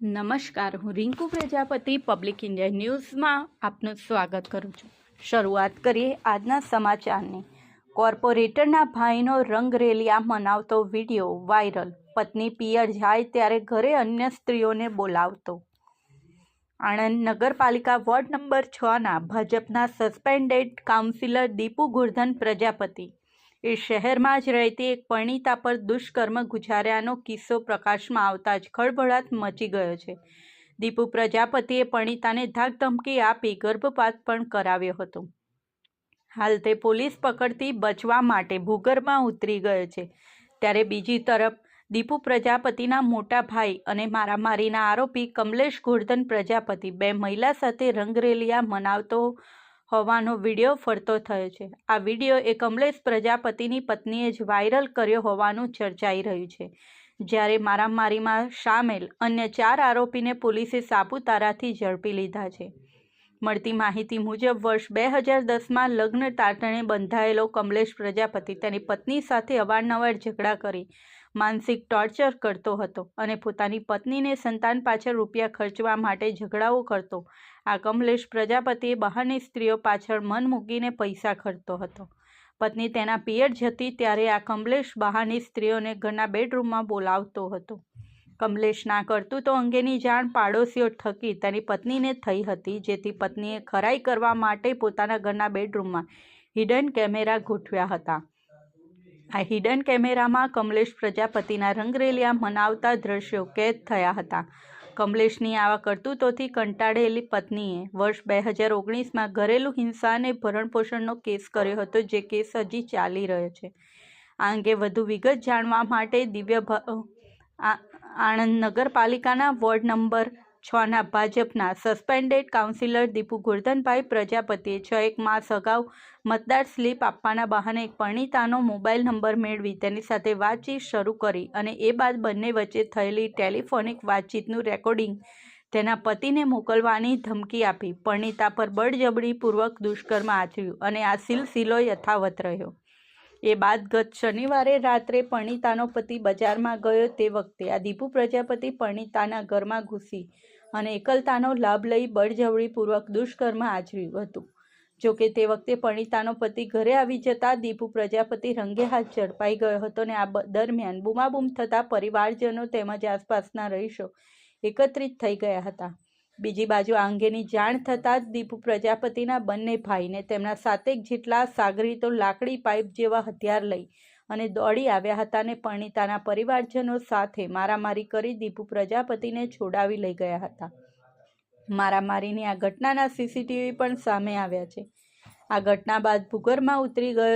નમસ્કાર, હું Rinku Prajapati public India ન્યૂઝમાં આપનું સ્વાગત કરું છું। શરૂઆત કરીએ આજના સમાચારની। કોર્પોરેટરના ભાઈનો રંગરેલિયા મનાવતો વિડીયો વાયરલ। પત્ની પિયર જાય ત્યારે ઘરે અન્ય સ્ત્રીઓને બોલાવતો। આણંદ નગરપાલિકા વોર્ડ નંબર 6ના ભાજપના સસ્પેન્ડેડ કાઉન્સિલર દીપુ ગોરધન પ્રજાપતિ એ શહેરમાં જ રહેતી એક પરિણીતા પર દુષ્કર્મ ગુજાર્યાનો કિસ્સો પ્રકાશમાં આવતા જ ખળભળાટ મચી ગયો છે। દીપુ પ્રજાપતિએ પરિણીતાને ધાકધમકી આપી ગર્ભપાત પણ કરાવ્યો હતો। હાલ તે પોલીસ પકડથી બચવા માટે ભૂગર્ભમાં ઉતરી ગયો છે। ત્યારે બીજી તરફ દીપુ પ્રજાપતિના મોટા ભાઈ અને મારામારીના આરોપી કમલેશ ગોરધન પ્રજાપતિ બે મહિલા સાથે રંગરેલિયા મનાવતો હોવાનો વિડીયો ફરતો થયો છે। આ વિડીયો એ કમલેશ પ્રજાપતિની પત્નીએ જ વાયરલ કર્યો હોવાનું ચર્ચાઈ રહ્યું છે। જ્યારે મારામારીમાં સામેલ અન્ય 4 આરોપીને પોલીસે સાપુતારાથી ઝડપી લીધા છે। મળતી માહિતી મુજબ વર્ષ 2010માં લગ્ન તાતણે બંધાયેલો કમલેશ પ્રજાપતિ તેની પત્ની સાથે અવારનવાર ઝઘડા કરી માનસિક ટોર્ચર કરતો હતો અને પોતાની પત્નીને સંતાન પાછળ રૂપિયા ખર્ચવા માટે ઝઘડાઓ કરતો। આ કમલેશ પ્રજાપતિએ બહારની સ્ત્રીઓ પાછળ મન મૂકીને પૈસા ખર્ચતો હતો। પત્ની તેના પિયર જતી ત્યારે આ કમલેશ બહારની સ્ત્રીઓને ઘરના બેડરૂમમાં બોલાવતો હતો। કમલેશના કરતૂતો અંગેની જાણ પાડોશીઓ થકી તેની પત્નીને થઈ હતી, જેથી પત્નીએ ખરાઈ કરવા માટે પોતાના ઘરના બેડરૂમમાં હિડન કેમેરા ગોઠવ્યા હતા। આ હિડન કેમેરામાં કમલેશ પ્રજાપતિના રંગરેલિયા મનાવતા દ્રશ્યો કેદ થયા હતા। કમલેશની આવા કરતૂતોથી કંટાળેલી પત્નીએ વર્ષ 2019માં ઘરેલું હિંસા અને ભરણપોષણનો કેસ કર્યો હતો, જે કેસ હજી ચાલી રહ્યો છે। આ અંગે વધુ વિગત જાણવા માટે આણંદ નગરપાલિકાના વોર્ડ નંબર 6ના ભાજપના સસ્પેન્ડેડ કાઉન્સિલર દીપુ ગોરધનભાઈ પ્રજાપતિએ 6 માસ અગાઉ મતદાર સ્લીપ આપવાના બહાને એક પરિણીતાનો મોબાઈલ નંબર મેળવી તેની સાથે વાતચીત શરૂ કરી અને એ બાદ બંને વચ્ચે થયેલી ટેલિફોનિક વાતચીતનું રેકોર્ડિંગ તેના પતિને મોકલવાની ધમકી આપી પરિણીતા પર બળજબરીપૂર્વક દુષ્કર્મ આચર્યું અને આ સિલસિલો યથાવત રહ્યો। એ બાદ ગત શનિવારે રાત્રે પરિણીતાનો પતિ બજારમાં ગયો તે વખતે આ દીપુ પ્રજાપતિ પરિણીતાના ઘરમાં ઘૂસી અને એકલતાનો લાભ લઈ બળજબરીપૂર્વક દુષ્કર્મ આચર્યું હતું। જોકે તે વખતે પરિણીતાનો પતિ ઘરે આવી જતા દીપુ પ્રજાપતિ રંગે હાથ ઝડપાઈ ગયો હતો અને આ દરમિયાન બૂમાબૂમ થતાં પરિવારજનો તેમજ આસપાસના રહીશો એકત્રિત થઈ ગયા હતા। બીજી બાજુ આ અંગેની જાણ થતાં જ દીપુ પ્રજાપતિના બંને ભાઈને તેમના 7 જેટલા સાગરીતો લાકડી પાઇપ જેવા હથિયાર લઈ અને દોડી આવ્યા હતા અને પરિણીતાના પરિવારજનો સાથે મારામારી કરી દીપુ પ્રજાપતિને છોડાવી લઈ ગયા હતા। મારામારીની આ ઘટનાના સીસીટીવી પણ સામે આવ્યા છે। આ ઘટના બાદ ભૂગર્ભમાં ઉતરી ગયો